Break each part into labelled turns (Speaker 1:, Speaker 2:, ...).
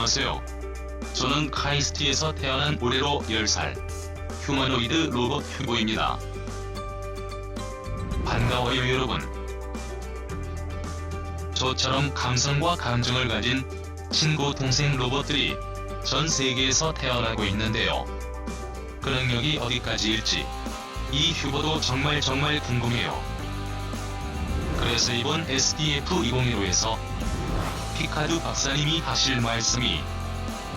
Speaker 1: 안녕하세요. 저는 카이스트에서 태어난 올해로 10살 휴머노이드 로봇 휴고입니다. 반가워요 여러분. 저처럼 감성과 감정을 가진 친구 동생 로봇들이 전 세계에서 태어나고 있는데요. 그 능력이 어디까지일지 이 휴고도 정말 궁금해요. 그래서 이번 SDF2015에서 피카드 박사님이 하실 말씀이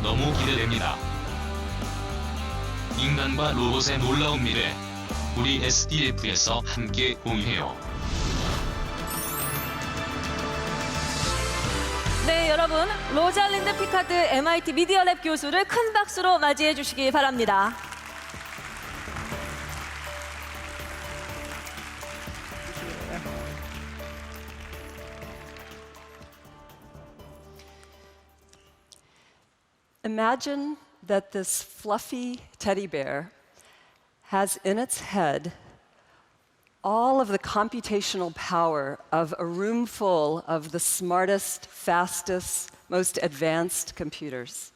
Speaker 1: 너무 기대됩니다. 인간과 로봇의 놀라운 미래, 우리 SDF에서 함께 공유해요.
Speaker 2: 네, 여러분, 로잘린드 피카드 MIT 미디어랩 교수를 큰 박수로 맞이해 주시기 바랍니다.
Speaker 3: Imagine that this fluffy teddy bear has in its head all of the computational power of a room full of the smartest, fastest, most advanced computers.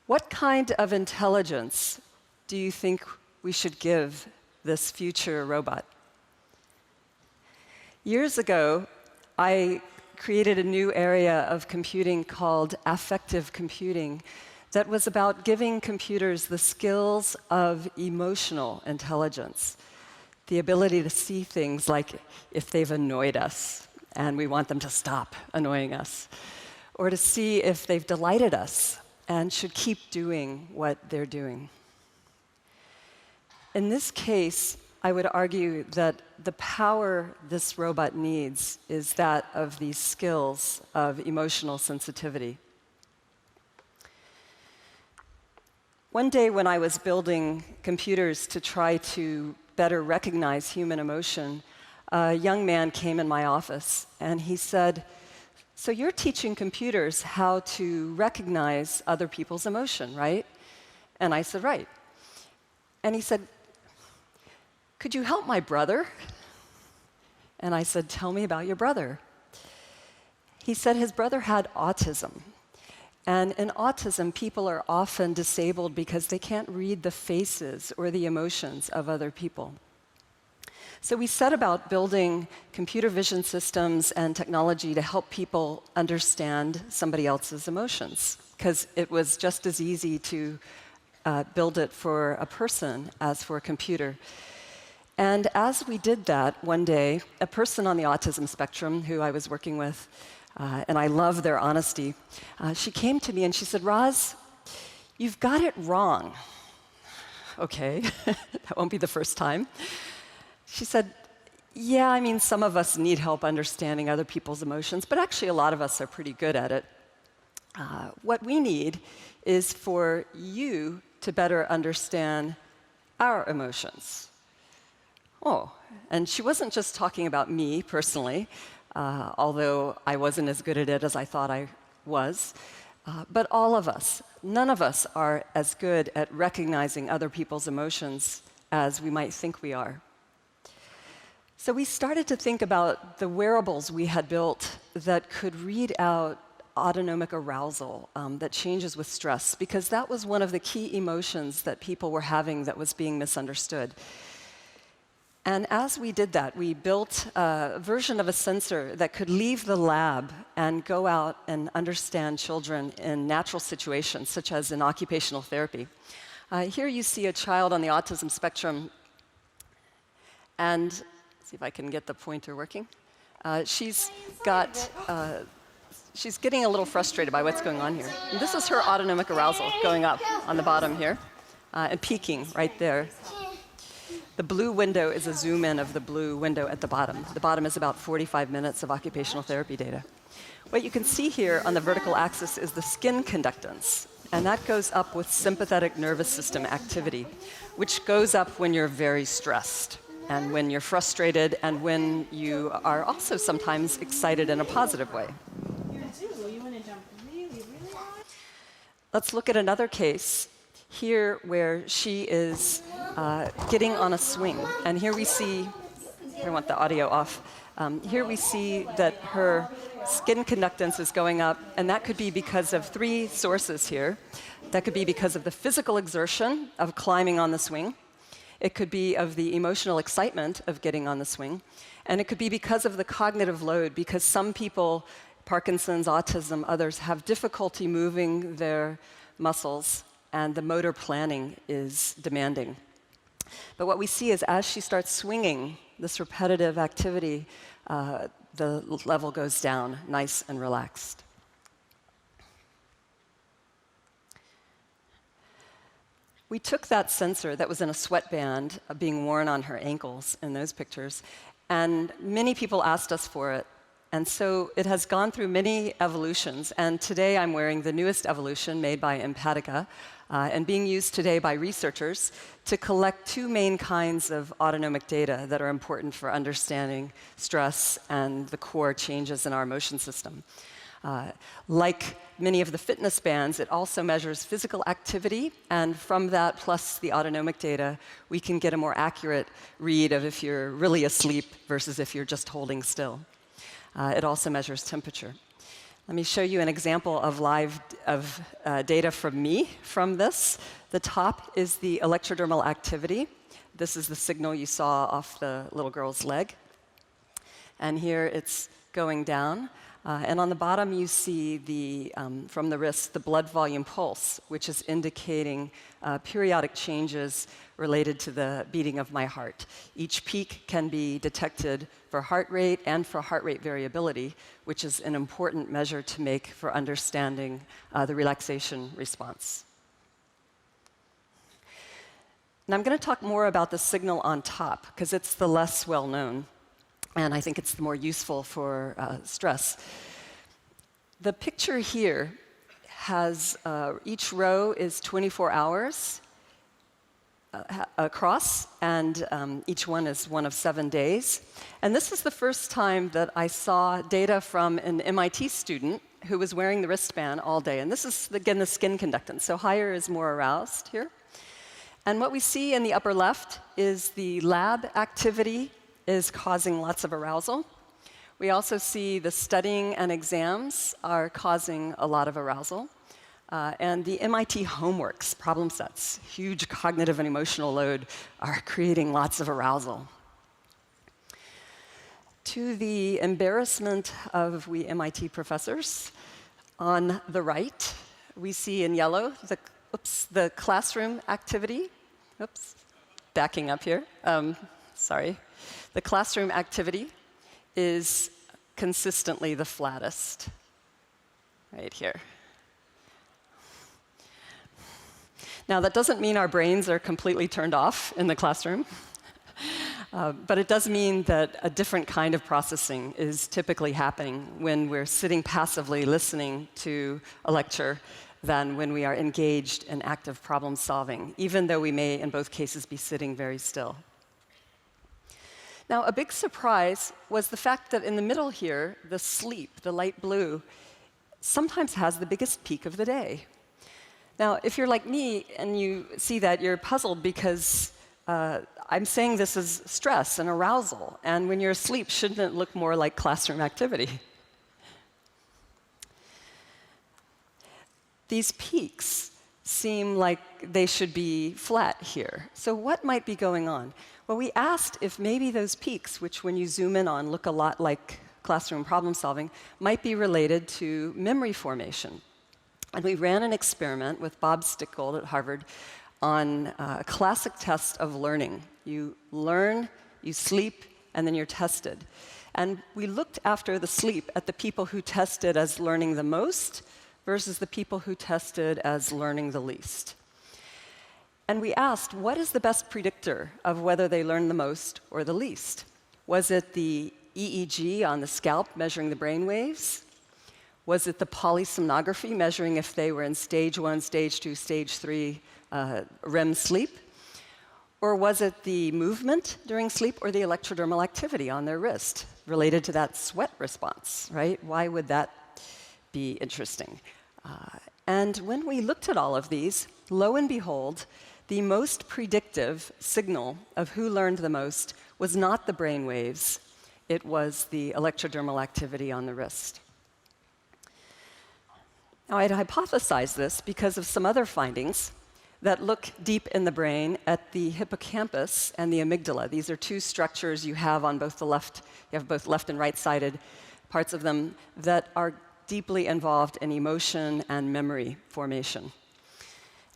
Speaker 3: What kind of intelligence do you think we should give this future robot? Years ago, I created a new area of computing called affective computing that was about giving computers the skills of emotional intelligence, the ability to see things like if they've annoyed us and we want them to stop annoying us, or to see if they've delighted us and should keep doing what they're doing. In this case, I would argue that the power this robot needs is that of these skills of emotional sensitivity. One day when I was building computers to try to better recognize human emotion, a young man came in my office and he said, "So you're teaching computers how to recognize other people's emotion, right?" And I said, "Right." And he said, "Could you help my brother?" And I said, "Tell me about your brother." He said his brother had autism. And in autism, people are often disabled because they can't read the faces or the emotions of other people. So we set about building computer vision systems and technology to help people understand somebody else's emotions, because it was just as easy to build it for a person as for a computer. And as we did that, one day, a person on the autism spectrum who I was working with, and I love their honesty, she came to me and she said, "Roz, you've got it wrong." Okay, that won't be the first time. She said, "Yeah, I mean, some of us need help understanding other people's emotions, but actually a lot of us are pretty good at it. What we need is for you to better understand our emotions." Oh, and she wasn't just talking about me personally, although I wasn't as good at it as I thought I was, but all of us. None of us are as good at recognizing other people's emotions as we might think we are. So we started to think about the wearables we had built that could read out autonomic arousal that changes with stress, because that was one of the key emotions that people were having that was being misunderstood. And as we did that, we built a version of a sensor that could leave the lab and go out and understand children in natural situations, such as in occupational therapy. Here you see a child on the autism spectrum, and see if I can get the pointer working. She's getting a little frustrated by what's going on here. And this is her autonomic arousal going up on the bottom here and peaking right there. The blue window is a zoom in of the blue window at the bottom. The bottom is about 45 minutes of occupational therapy data. What you can see here on the vertical axis is the skin conductance, and that goes up with sympathetic nervous system activity, which goes up when you're very stressed, and when you're frustrated, and when you are also sometimes excited in a positive way. Let's look at another case here where she is getting on a swing. And here we see, I want the audio off, here we see that her skin conductance is going up, and that could be because of 3 sources here. That could be because of the physical exertion of climbing on the swing. It could be of the emotional excitement of getting on the swing. And it could be because of the cognitive load, because some people, Parkinson's, autism, others, have difficulty moving their muscles, and the motor planning is demanding. But what we see is as she starts swinging, this repetitive activity, the level goes down, nice and relaxed. We took that sensor that was in a sweatband being worn on her ankles in those pictures, and many people asked us for it. And so it has gone through many evolutions, and today I'm wearing the newest evolution made by Empatica, and being used today by researchers to collect 2 main kinds of autonomic data that are important for understanding stress and the core changes in our emotion system. Like many of the fitness bands, it also measures physical activity, and from that, plus the autonomic data, we can get a more accurate read of if you're really asleep versus if you're just holding still. It also measures temperature. Let me show you an example of live data from me from this. The top is the electrodermal activity. This is the signal you saw off the little girl's leg. And here it's going down. And on the bottom, you see from the wrist, the blood volume pulse, which is indicating periodic changes related to the beating of my heart. Each peak can be detected for heart rate and for heart rate variability, which is an important measure to make for understanding the relaxation response. Now, I'm going to talk more about the signal on top, because it's the less well-known. And I think it's the more useful for stress. The picture here has each row is 24 hours across, and each one is one of 7 days. And this is the first time that I saw data from an MIT student who was wearing the wristband all day. And this is, again, the skin conductance. So higher is more aroused here. And what we see in the upper left is the lab activity is causing lots of arousal. We also see the studying and exams are causing a lot of arousal. And the MIT homeworks, problem sets, huge cognitive and emotional load, are creating lots of arousal. To the embarrassment of we MIT professors, on the right, we see in yellow the classroom activity. Oops, backing up here. Sorry. The classroom activity is consistently the flattest, right here. Now, that doesn't mean our brains are completely turned off in the classroom, but it does mean that a different kind of processing is typically happening when we're sitting passively listening to a lecture than when we are engaged in active problem solving, even though we may, in both cases, be sitting very still. Now, a big surprise was the fact that in the middle here, the sleep, the light blue, sometimes has the biggest peak of the day. Now, if you're like me and you see that, you're puzzled because I'm saying this is stress and arousal, and when you're asleep, shouldn't it look more like classroom activity? These peaks seem like they should be flat here. So what might be going on? Well, we asked if maybe those peaks, which when you zoom in on look a lot like classroom problem solving, might be related to memory formation. And we ran an experiment with Bob Stickgold at Harvard on a classic test of learning. You learn, you sleep, and then you're tested. And we looked after the sleep at the people who tested as learning the most versus the people who tested as learning the least. And we asked, what is the best predictor of whether they learn the most or the least? Was it the EEG on the scalp measuring the brain waves? Was it the polysomnography measuring if they were in stage 1, stage 2, stage 3 REM sleep? Or was it the movement during sleep or the electrodermal activity on their wrist related to that sweat response, right? Why would that be interesting? And when we looked at all of these, lo and behold, the most predictive signal of who learned the most was not the brain waves, it was the electrodermal activity on the wrist. Now, I'd hypothesized this because of some other findings that look deep in the brain at the hippocampus and the amygdala. These are two structures you have on both the left, you have both left and right-sided parts of them that are deeply involved in emotion and memory formation.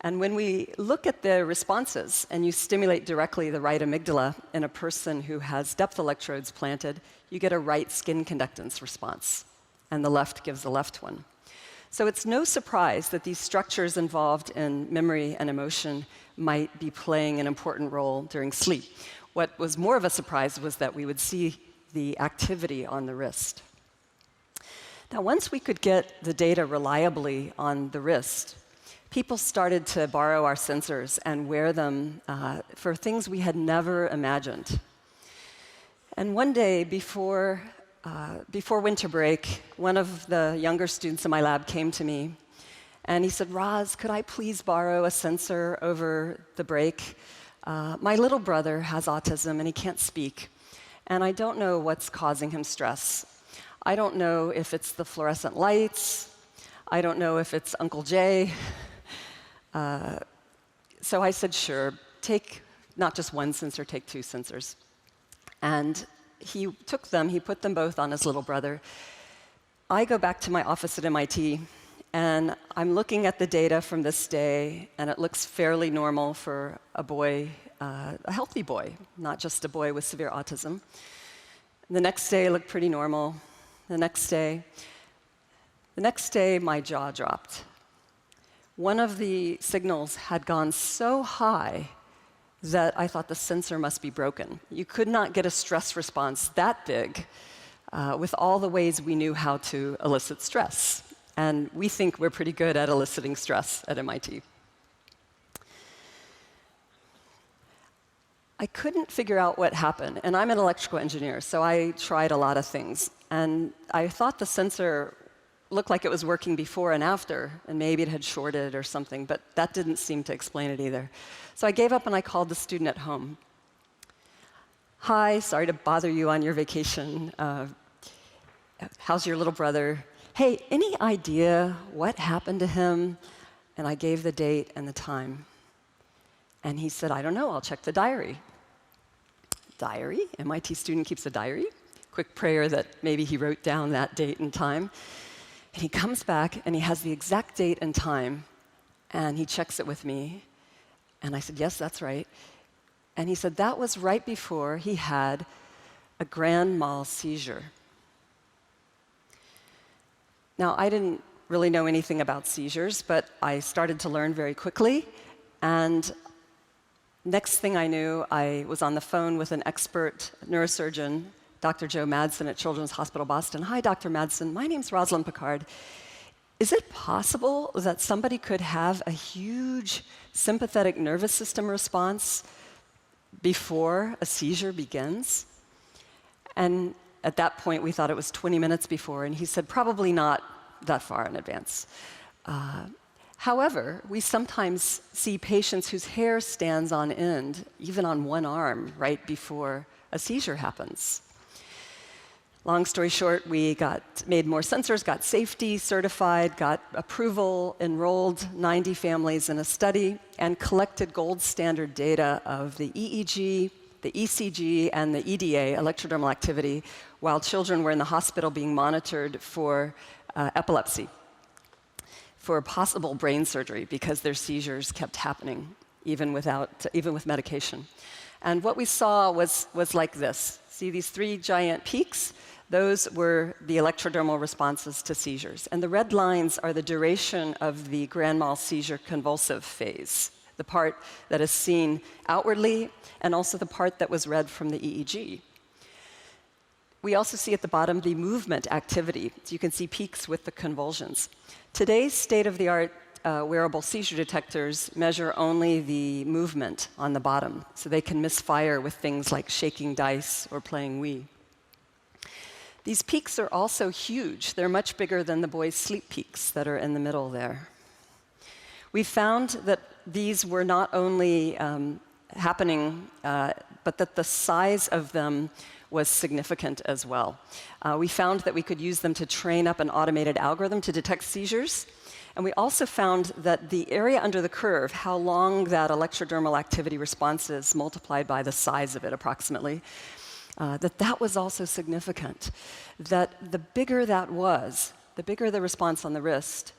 Speaker 3: And when we look at the responses and you stimulate directly the right amygdala in a person who has depth electrodes planted, you get a right skin conductance response, and the left gives the left one. So it's no surprise that these structures involved in memory and emotion might be playing an important role during sleep. What was more of a surprise was that we would see the activity on the wrist. Now, once we could get the data reliably on the wrist, people started to borrow our sensors and wear them for things we had never imagined. And one day, before winter break, one of the younger students in my lab came to me, and he said, "Roz, could I please borrow a sensor over the break? My little brother has autism, and he can't speak, and I don't know what's causing him stress. I don't know if it's the fluorescent lights. I don't know if it's Uncle Jay." So I said, "Sure, take not just one sensor, take two sensors." And he took them, he put them both on his little brother. I go back to my office at MIT, and I'm looking at the data from this day, and it looks fairly normal for a boy, a healthy boy, not just a boy with severe autism. The next day looked pretty normal. The next day, my jaw dropped. One of the signals had gone so high that I thought the sensor must be broken. You could not get a stress response that big with all the ways we knew how to elicit stress. And we think we're pretty good at eliciting stress at MIT. I couldn't figure out what happened, and I'm an electrical engineer, so I tried a lot of things. And I thought the sensor looked like it was working before and after, and maybe it had shorted or something, but that didn't seem to explain it either. So I gave up and I called the student at home. "Hi, sorry to bother you on your vacation. How's your little brother? Hey, any idea what happened to him?" And I gave the date and the time. And he said, "I don't know, I'll check the diary." Diary? MIT student keeps a diary? Quick prayer that maybe he wrote down that date and time. And he comes back, and he has the exact date and time, and he checks it with me. And I said, "Yes, that's right." And he said, "That was right before he had a grand mal seizure." Now, I didn't really know anything about seizures, but I started to learn very quickly. And next thing I knew, I was on the phone with an expert neurosurgeon, Dr. Joe Madsen at Children's Hospital Boston. "Hi, Dr. Madsen. My name's Rosalind Picard. Is it possible that somebody could have a huge sympathetic nervous system response before a seizure begins?" And at that point, we thought it was 20 minutes before, and he said, "Probably not that far in advance." However, we sometimes see patients whose hair stands on end, even on one arm, right before a seizure happens. Long story short, we made more sensors, got safety certified, got approval, enrolled 90 families in a study, and collected gold standard data of the EEG, the ECG, and the EDA, electrodermal activity, while children were in the hospital being monitored for epilepsy, for possible brain surgery, because their seizures kept happening, even with medication. And what we saw was like this. See these three giant peaks? Those were the electrodermal responses to seizures. And the red lines are the duration of the grand mal seizure convulsive phase, the part that is seen outwardly, and also the part that was read from the EEG. We also see at the bottom the movement activity. So you can see peaks with the convulsions. Today's state-of-the-art wearable seizure detectors measure only the movement on the bottom, so they can misfire with things like shaking dice or playing Wii. These peaks are also huge. They're much bigger than the boys' sleep peaks that are in the middle there. We found that these were not only happening, but that the size of them was significant as well. We found that we could use them to train up an automated algorithm to detect seizures, And we also found that the area under the curve, how long that electrodermal activity response is multiplied by the size of it approximately, that was also significant. That the bigger that was, the bigger the response on the wrist,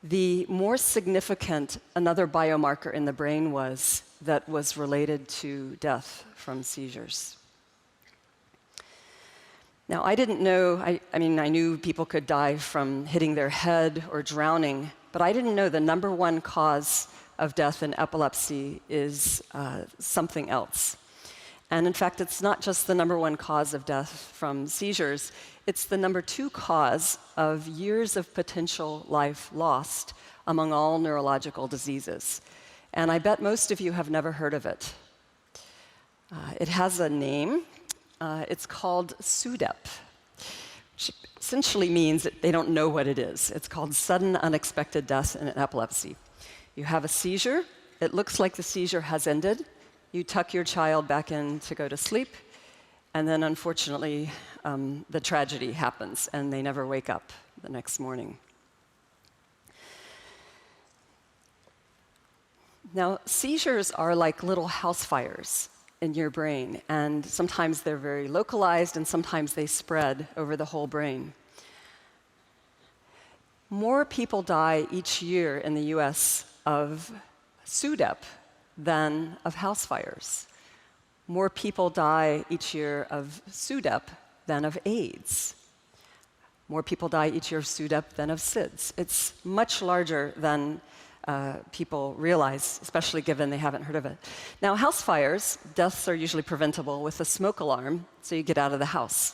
Speaker 3: the more significant another biomarker in the brain was that was related to death from seizures. Now, I didn't know, I mean, I knew people could die from hitting their head or drowning, but I didn't know the #1 cause of death in epilepsy is something else. And in fact, it's not just the #1 cause of death from seizures, it's the #2 cause of years of potential life lost among all neurological diseases. And I bet most of you have never heard of it. It has a name. It's called SUDEP, which essentially means that they don't know what it is. It's called sudden unexpected death in epilepsy. You have a seizure. It looks like the seizure has ended. You tuck your child back in to go to sleep, and then unfortunately, the tragedy happens, and they never wake up the next morning. Now, seizures are like little house fires in your brain, and sometimes they're very localized, and sometimes they spread over the whole brain. More people die each year in the US of SUDEP than of house fires. More people die each year of SUDEP than of AIDS. More people die each year of SUDEP than of SIDS. It's much larger than people realize, especially given they haven't heard of it. Now, house fires, deaths are usually preventable with a smoke alarm, so you get out of the house.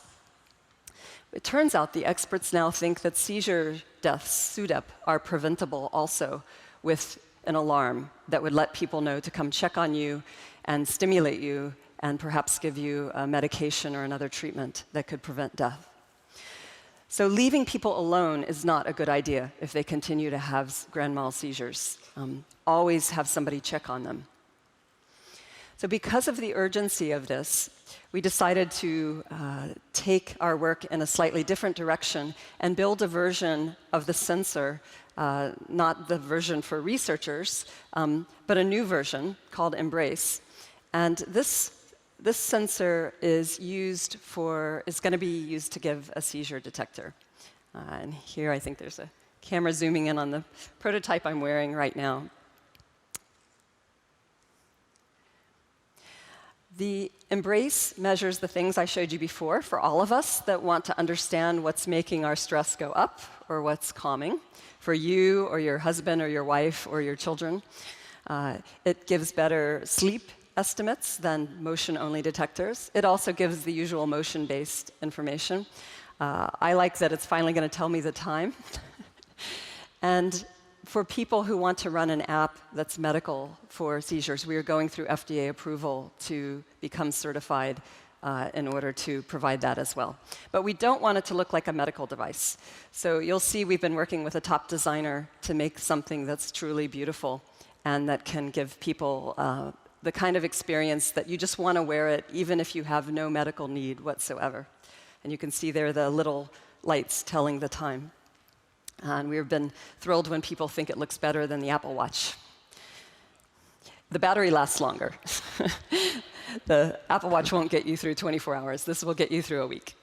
Speaker 3: It turns out the experts now think that seizure deaths, SUDEP, are preventable also with an alarm that would let people know to come check on you and stimulate you and perhaps give you a medication or another treatment that could prevent death. So leaving people alone is not a good idea if they continue to have grand mal seizures. Always have somebody check on them. So because of the urgency of this, we decided to take our work in a slightly different direction and build a version of the sensor, not the version for researchers, but a new version called Embrace. And this sensor is going to be used to give a seizure detector. And here I think there's a camera zooming in on the prototype I'm wearing right now. The Embrace measures the things I showed you before for all of us that want to understand what's making our stress go up or what's calming, for you or your husband or your wife or your children. It gives better sleep estimates than motion-only detectors. It also gives the usual motion-based information. I like that it's finally going to tell me the time. And for people who want to run an app that's medical for seizures, we are going through FDA approval to become certified in order to provide that as well. But we don't want it to look like a medical device. So you'll see we've been working with a top designer to make something that's truly beautiful and that can give people the kind of experience that you just want to wear it even if you have no medical need whatsoever. And you can see there the little lights telling the time. And we've been thrilled when people think it looks better than the Apple Watch. The battery lasts longer. The Apple Watch won't get you through 24 hours. This will get you through a week.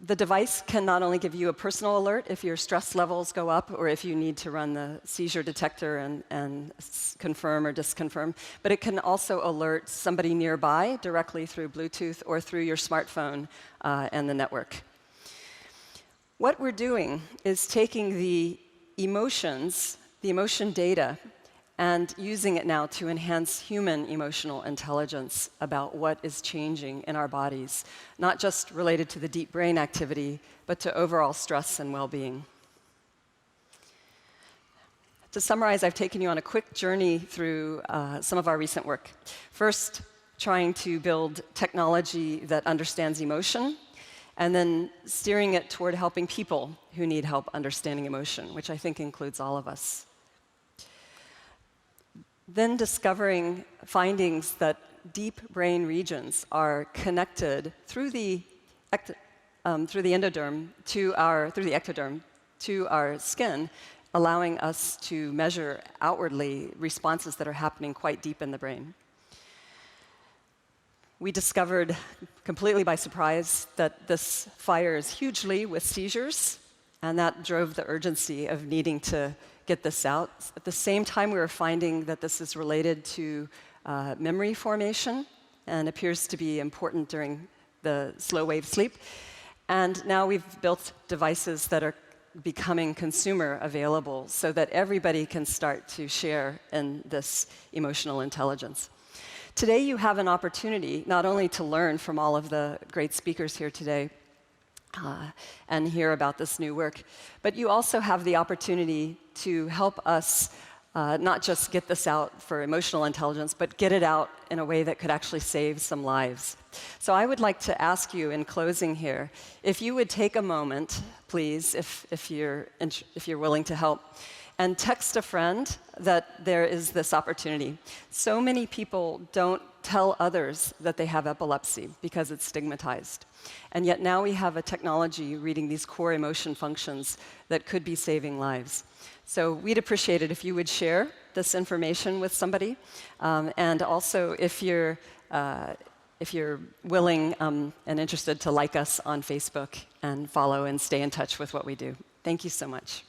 Speaker 3: The device can not only give you a personal alert if your stress levels go up or if you need to run the seizure detector and confirm or disconfirm, but it can also alert somebody nearby directly through Bluetooth or through your smartphone and the network. What we're doing is taking the emotions, the emotion data, and using it now to enhance human emotional intelligence about what is changing in our bodies, not just related to the deep brain activity, but to overall stress and well-being. To summarize, I've taken you on a quick journey through some of our recent work. First, trying to build technology that understands emotion, and then steering it toward helping people who need help understanding emotion, which I think includes all of us. Then discovering findings that deep brain regions are connected through the endoderm through the ectoderm to our skin, allowing us to measure outwardly responses that are happening quite deep in the brain. We discovered, completely by surprise, that this fires hugely with seizures, and that drove the urgency of needing to get this out. At the same time, we were finding that this is related to memory formation and appears to be important during the slow wave sleep. And now we've built devices that are becoming consumer available so that everybody can start to share in this emotional intelligence. Today you have an opportunity not only to learn from all of the great speakers here today and hear about this new work, but you also have the opportunity to help us not just get this out for emotional intelligence, but get it out in a way that could actually save some lives. So I would like to ask you in closing here, if you would take a moment, please, if you're willing to help, and text a friend that there is this opportunity. So many people don't tell others that they have epilepsy because it's stigmatized. And yet now we have a technology reading these core emotion functions that could be saving lives. So we'd appreciate it if you would share this information with somebody. And also, if you're willing and interested to like us on Facebook and follow and stay in touch with what we do. Thank you so much.